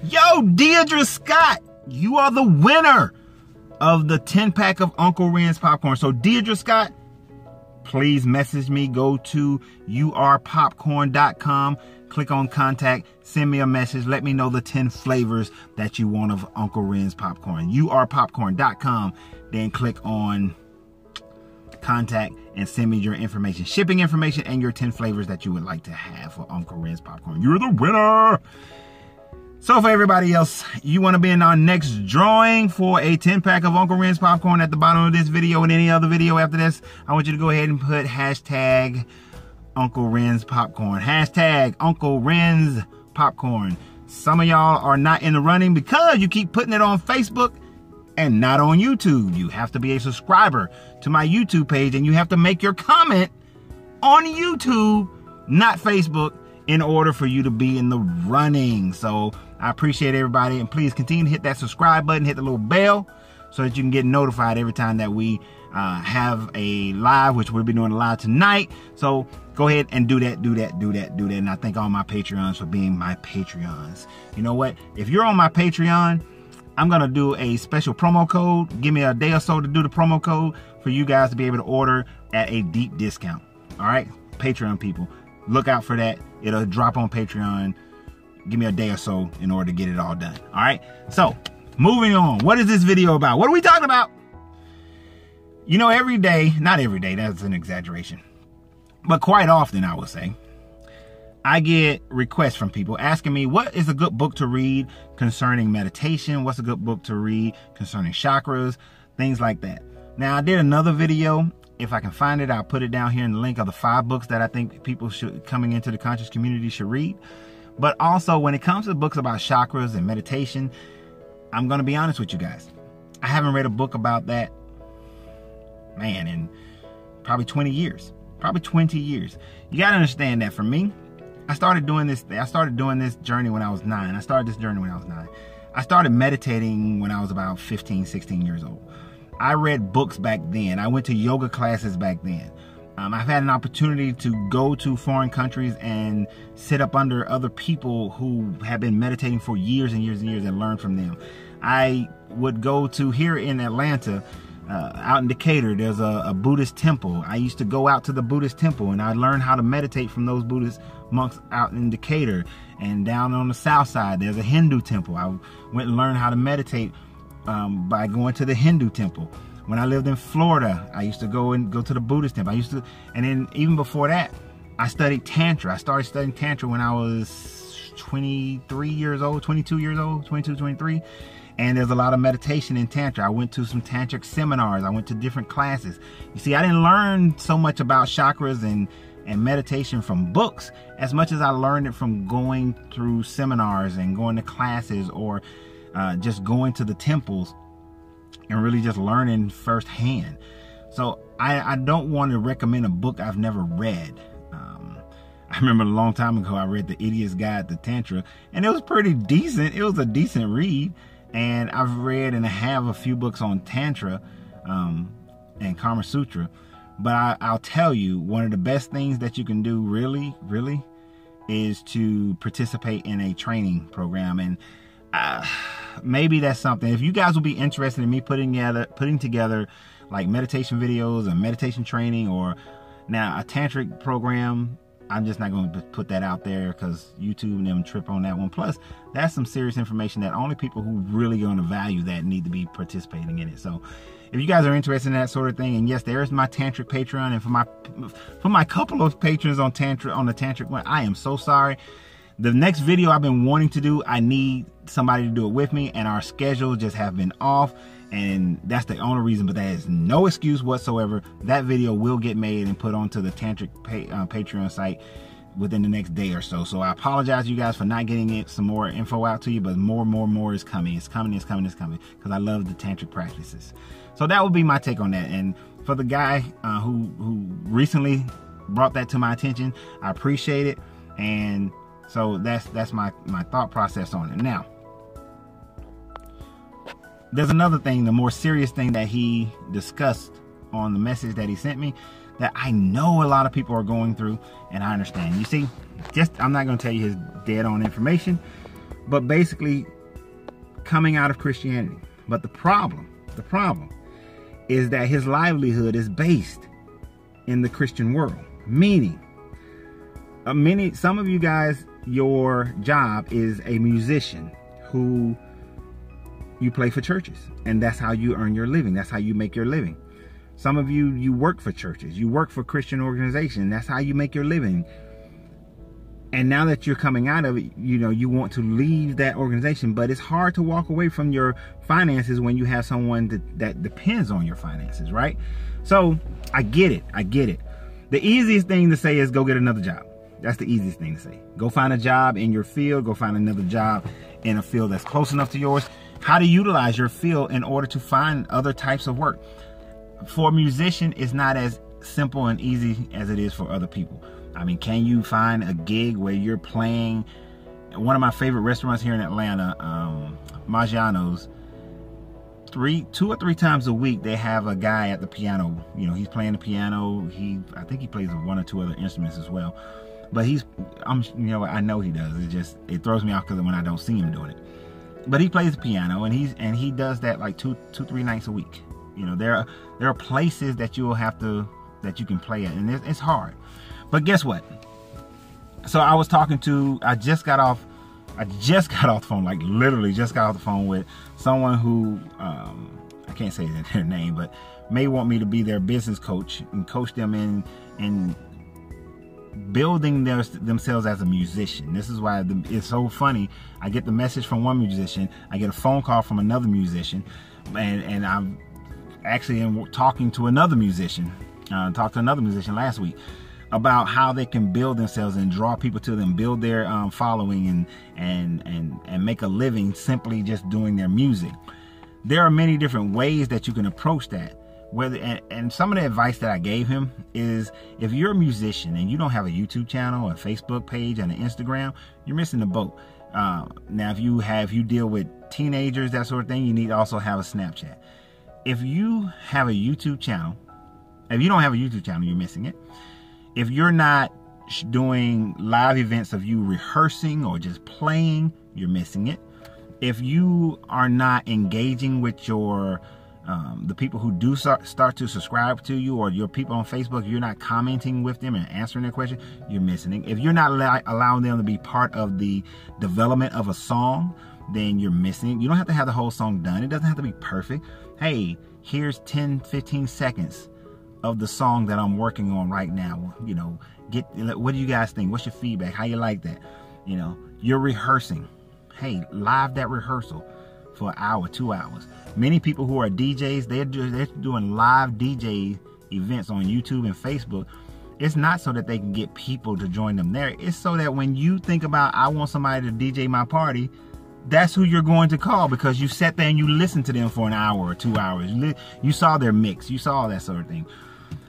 Yo, Deidre Scott, you are the winner of the 10-pack of Uncle Ren's popcorn. So Deidre Scott, please message me. Go to urpopcorn.com. Click on contact. Send me a message. Let me know the 10 flavors that you want of Uncle Ren's popcorn. urpopcorn.com. Then click on contact and send me your information. Shipping information and your 10 flavors that you would like to have for Uncle Ren's popcorn. You're the winner. So for everybody else, you want to be in our next drawing for a 10-pack of Uncle Ren's popcorn at the bottom of this video and any other video after this, I want you to go ahead and put hashtag Uncle Ren's popcorn. Hashtag Uncle Ren's popcorn. Some of y'all are not in the running because you keep putting it on Facebook and not on YouTube. You have to be a subscriber to my YouTube page and you have to make your comment on YouTube, not Facebook, in order for you to be in the running. So I appreciate everybody, and please continue to hit that subscribe button, hit the little bell so that you can get notified every time that we have a live, which we'll be doing a live tonight. So go ahead and do that. And I thank all my Patreons for being my Patreons. You know what? If you're on my Patreon, I'm gonna do a special promo code. Give me a day or so to do the promo code for you guys to be able to order at a deep discount. All right, Patreon people, look out for that. It'll drop on Patreon. Give me a day or so in order to get it all done. All right, so moving on. What is this video about? What are we talking about? You know, every day, not every day, that's an exaggeration, but quite often, I would say, I get requests from people asking me, what is a good book to read concerning meditation? What's a good book to read concerning chakras? Things like that. Now, I did another video. If I can find it, I'll put it down here in the link of the 5 books that I think people should, coming into the conscious community, should read. But also, when it comes to books about chakras and meditation, I'm going to be honest with you guys. I haven't read a book about that, man, in probably 20 years. Probably 20 years. You got to understand that for me, I started doing this journey when I was 9. I started this journey when I was 9. I started meditating when I was about 15, 16 years old. I read books back then. I went to yoga classes back then. I've had an opportunity to go to foreign countries and sit up under other people who have been meditating for years and years and years and learn from them. I would go to, here in Atlanta, out in Decatur, there's a Buddhist temple. I used to go out to the Buddhist temple and I learned how to meditate from those Buddhist monks out in Decatur. And down on the south side, there's a Hindu temple. I went and learned how to meditate by going to the Hindu temple. When I lived in Florida, I used to go to the Buddhist temple. And then even before that, I studied Tantra. I started studying Tantra when I was 23 years old, 22 years old, 22, 23. And there's a lot of meditation in Tantra. I went to some tantric seminars. I went to different classes. You see, I didn't learn so much about chakras and meditation from books as much as I learned it from going through seminars and going to classes, or just going to the temples and really just learning firsthand. So I don't want to recommend a book I've never read. I remember a long time ago I read The Idiot's Guide to Tantra, and it was pretty decent. It was a decent read. And I've read and have a few books on Tantra and Kama Sutra. But I'll tell you, one of the best things that you can do really, really is to participate in a training program. And maybe that's something. If you guys will be interested in me putting together like meditation videos and meditation training, or now a tantric program, I'm just not going to put that out there because YouTube and them trip on that one. Plus, that's some serious information that only people who really going to value that need to be participating in it. So if you guys are interested in that sort of thing, and yes, there is my tantric Patreon, and for my couple of patrons on the tantric one, I am so sorry. The next video I've been wanting to do, I need somebody to do it with me, and our schedules just have been off, and that's the only reason. But that is no excuse whatsoever. That video will get made and put onto the tantric Patreon site within the next day or so. So I apologize to you guys for not getting some more info out to you, but more is coming. It's coming because I love the tantric practices. So that would be my take on that. And for the guy who recently brought that to my attention, I appreciate it. And so that's my thought process on it. Now, there's another thing, the more serious thing that he discussed on the message that he sent me, that I know a lot of people are going through, and I understand. You see, I'm not going to tell you his dead on information, but basically coming out of Christianity. But the problem is that his livelihood is based in the Christian world. Meaning, some of you guys, your job is a musician who you play for churches, and that's how you earn your living. That's how you make your living. Some of you, you work for churches, you work for Christian organizations. That's how you make your living. And now that you're coming out of it, you know, you want to leave that organization, but it's hard to walk away from your finances when you have someone that depends on your finances, right? So I get it. The easiest thing to say is go get another job. That's the easiest thing to say. Go find a job in your field. Go find another job in a field that's close enough to yours. How to utilize your field in order to find other types of work. For a musician, it's not as simple and easy as it is for other people. I mean, can you find a gig where you're playing? One of my favorite restaurants here in Atlanta, Maggiano's, 2 or 3 times a week, they have a guy at the piano. You know, he's playing the piano. I think he plays 1 or 2 other instruments as well. But I know he does. It throws me off because when I don't see him doing it. But he plays the piano, and he does that like 2-3 nights a week. You know, there are places that you can play at, and it's hard. But guess what? So I just got off the phone, like literally just got off the phone with someone who, I can't say their name, but may want me to be their business coach and coach them in building themselves as a musician. This is why it's so funny. I get the message from one musician, I get a phone call from another musician, and I'm actually talking to another musician. Talked to another musician last week about how they can build themselves and draw people to them, build their following and make a living simply just doing their music. There are many different ways that you can approach that. And some of the advice that I gave him is, if you're a musician and you don't have a YouTube channel, a Facebook page, and an Instagram, you're missing the boat. Now, if you deal with teenagers, that sort of thing, you need to also have a Snapchat. If you have a YouTube channel, if you don't have a YouTube channel, you're missing it. If you're not doing live events of you rehearsing or just playing, you're missing it. If you are not engaging with your the people who do start to subscribe to you, or your people on Facebook, you're not commenting with them and answering their question, you're missing it. If you're not allowing them to be part of the development of a song, then you're missing it. You don't have to have the whole song done. It doesn't have to be perfect. Hey, here's 10-15 seconds of the song that I'm working on right now. You know, what do you guys think? What's your feedback? How you like that? You know, you're rehearsing. Hey, live that rehearsal for an hour, 2 hours. Many people who are DJs, they're doing live DJ events on YouTube and Facebook. It's not so that they can get people to join them there. It's so that when you think about, I want somebody to DJ my party, that's who you're going to call, because you sat there and you listened to them for an hour or 2 hours. You saw their mix. You saw that sort of thing.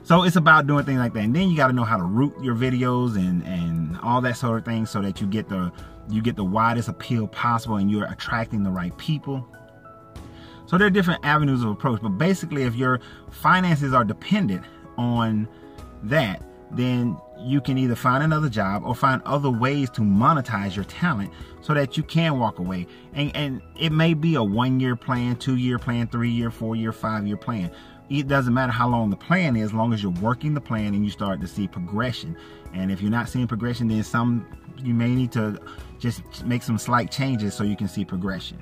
So it's about doing things like that. And then you got to know how to route your videos and all that sort of thing, so that you get the widest appeal possible and you're attracting the right people. So there are different avenues of approach. But basically, if your finances are dependent on that, then you can either find another job or find other ways to monetize your talent so that you can walk away. And it may be a 1-year plan, 2-year plan, 3-year, 4-year, 5-year plan. It doesn't matter how long the plan is, as long as you're working the plan and you start to see progression. And if you're not seeing progression, then you may need to just make some slight changes so you can see progression.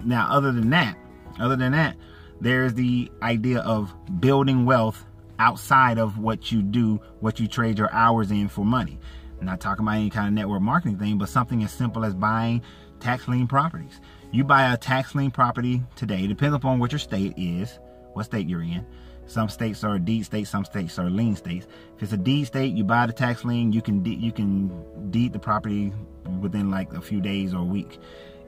Now, other than that, there's the idea of building wealth outside of what you do, what you trade your hours in for money. I'm not talking about any kind of network marketing thing, but something as simple as buying tax lien properties. You buy a tax lien property today, depends upon what your state is, what state you're in. Some states are deed states, some states are lien states. If it's a deed state, you buy the tax lien, you can deed the property within like a few days or a week.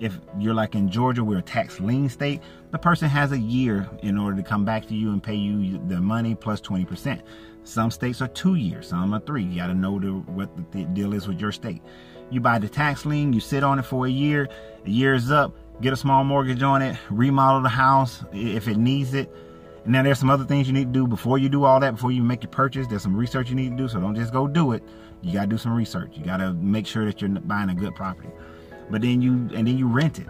If you're like in Georgia, we're a tax lien state, the person has a year in order to come back to you and pay you the money plus 20%. Some states are 2 years, some are 3. You got to know what the deal is with your state. You buy the tax lien, you sit on it for a year is up, get a small mortgage on it, remodel the house if it needs it. And now there's some other things you need to do before you do all that, before you make your purchase. There's some research you need to do, so don't just go do it. You got to do some research. You got to make sure that you're buying a good property. But then you rent it.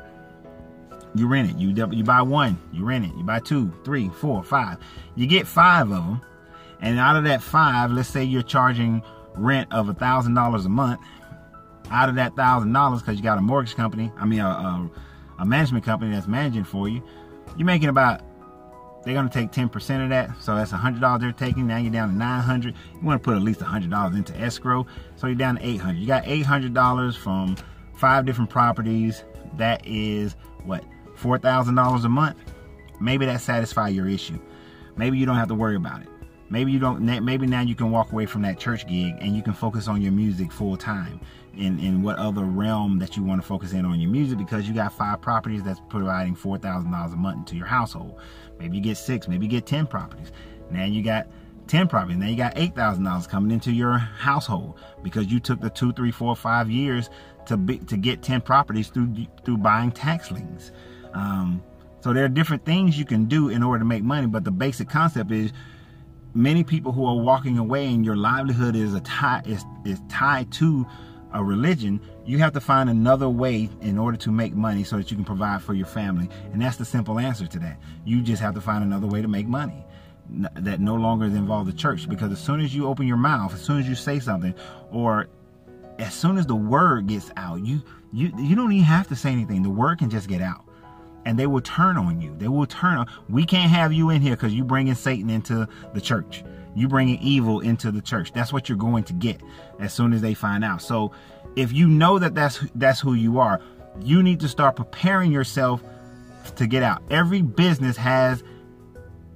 You rent it. You buy one, you rent it. You buy 2, 3, 4, 5. You get 5 of them. And out of that 5, let's say you're charging rent of $1,000 a month. Out of that $1,000, because you got a mortgage company, a management company that's managing for you, you're making about, they're going to take 10% of that. So that's $100 they're taking. Now you're down to $900. You want to put at least $100 into escrow. So you're down to $800. You got $800 from 5 different properties. That is what? $4,000 a month. Maybe that satisfies your issue. Maybe you don't have to worry about it. Maybe you don't. Maybe now you can walk away from that church gig and you can focus on your music full time. In what other realm that you want to focus in on your music, because you got 5 properties that's providing $4,000 a month into your household. Maybe you get 6, maybe you get 10 properties. Now you got 10 properties. Now you got $8,000 coming into your household because you took the 2, 3, 4, 5 years to get 10 properties through buying tax liens. So there are different things you can do in order to make money, but the basic concept is many people who are walking away and your livelihood is tied to a religion. You have to find another way in order to make money so that you can provide for your family. And that's the simple answer to that. You just have to find another way to make money that no longer involve the church. Because as soon as you open your mouth, as soon as you say something, or as soon as the word gets out, you don't even have to say anything. The word can just get out. And they will turn on you. They will turn on. We can't have you in here because you bringing Satan into the church. You bringing evil into the church. That's what you're going to get as soon as they find out. So if you know that that's who you are, you need to start preparing yourself to get out. Every business has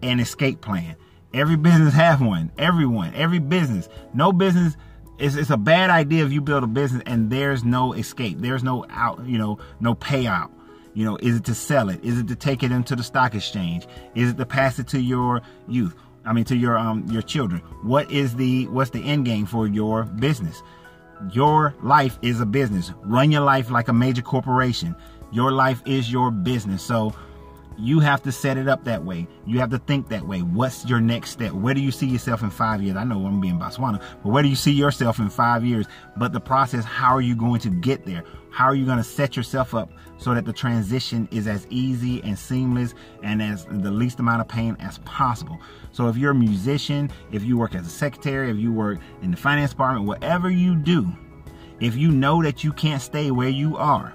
an escape plan. Every business has one. Every business. No business. It's a bad idea if you build a business and there's no escape. There's no out. No payout. Is it to sell it? Is it to take it into the stock exchange? Is it to pass it to your youth? To your children. What's the end game for your business? Your life is a business. Run your life like a major corporation. Your life is your business. So you have to set it up that way. You have to think that way. What's your next step? Where do you see yourself in 5 years? I know I'm going to be in Botswana, but where do you see yourself in 5 years? But the process, how are you going to get there? How are you going to set yourself up so that the transition is as easy and seamless and as the least amount of pain as possible? So if you're a musician, if you work as a secretary, if you work in the finance department, whatever you do, if you know that you can't stay where you are,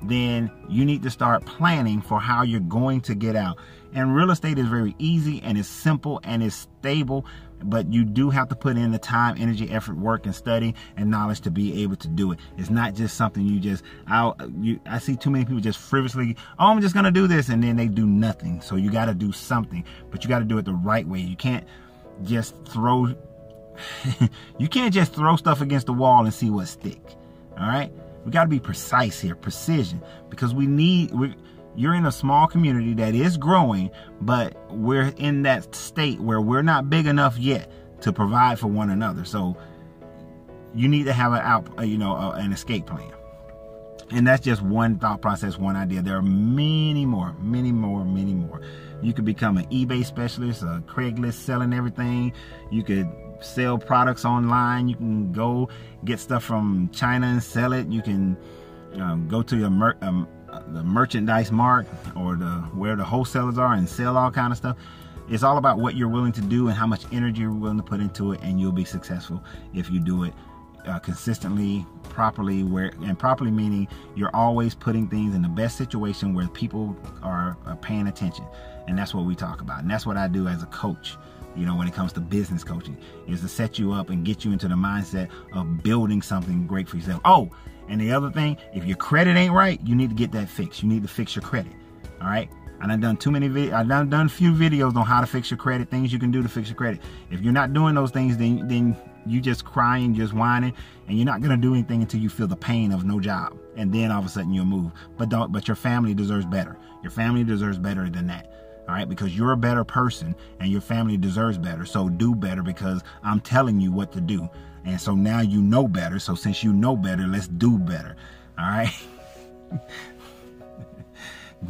then you need to start planning for how you're going to get out. And real estate is very easy and it's simple and it's stable, but you do have to put in the time, energy, effort, work, and study and knowledge to be able to do it. It's not just something I see too many people just frivolously, I'm just going to do this, and then they do nothing. So you got to do something, but you got to do it the right way. You can't just throw stuff against the wall and see what sticks. All right. We got to be precise here, precision, because you're in a small community that is growing, but we're in that state where we're not big enough yet to provide for one another. So you need to have an escape plan. And that's just one thought process, one idea. There are many more. You could become an eBay specialist, a Craigslist, selling everything. You could sell products online. You can go get stuff from China and sell it. You can go to the merchandise mart or where the wholesalers are and sell all kind of stuff. It's all about what you're willing to do and how much energy you're willing to put into it, and you'll be successful if you do it consistently, properly. And properly meaning you're always putting things in the best situation where people are paying attention. And that's what we talk about. And that's what I do as a coach. When it comes to business coaching, is to set you up and get you into the mindset of building something great for yourself. Oh, and the other thing, if your credit ain't right, you need to get that fixed. You need to fix your credit. All right. And I've done done a few videos on how to fix your credit, things you can do to fix your credit. If you're not doing those things, then you just crying, just whining, and you're not going to do anything until you feel the pain of no job. And then all of a sudden you'll move. But your family deserves better. Your family deserves better than that. All right, because you're a better person and your family deserves better. So do better, because I'm telling you what to do. And so now you know better. So since you know better, let's do better. All right.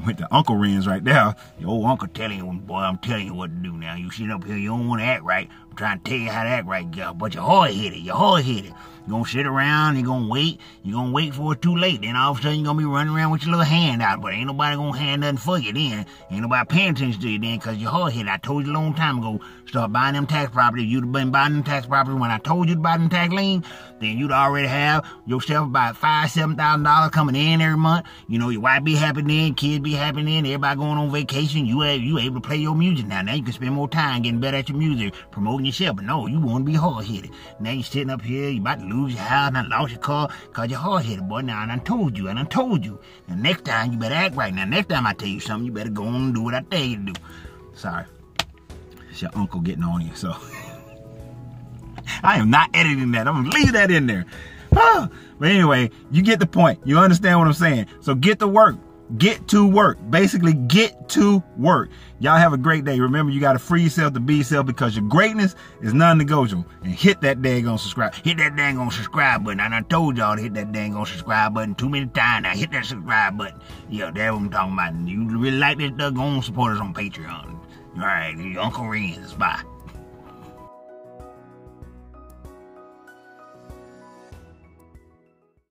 With the Uncle Renz right now. Your old uncle telling you, boy, I'm telling you what to do now. You sitting up here, you don't want to act right. I'm trying to tell you how to act right, girl. But you're hard-headed. You're gonna sit around, you're gonna wait for it too late. Then all of a sudden you're gonna be running around with your little hand out, but ain't nobody gonna hand nothing for you then. Ain't nobody paying attention to you then, cause you're hard-headed. I told you a long time ago, start buying them tax properties. You'd have been buying them tax properties when I told you to buy them tax lien, then you'd already have yourself about $5,000-7,000 coming in every month. You know, your wife be happy then, kids be happy then, everybody going on vacation. You able to play your music now. Now you can spend more time getting better at your music, promoting yourself. But no, you want to be hard-headed. Now you sitting up here, you about to lose your house, and lost your car, cause you're hard-headed, boy. Now I done told you. Now next time you better act right. Now next time I tell you something, you better go on and do what I tell you to do. Sorry, it's your uncle getting on you, so I am not editing that. I'm gonna leave that in there. But anyway, you get the point. You understand what I'm saying. So get to work. Get to work. Basically, get to work. Y'all have a great day. Remember, you got to free yourself to be yourself, because your greatness is non-negotiable. And hit that daggone subscribe. Hit that daggone subscribe button. I done told y'all to hit that daggone subscribe button too many times. Now hit that subscribe button. Yeah, that's what I'm talking about. You really like this stuff, go on support us on Patreon. All right, Uncle Renz. Bye.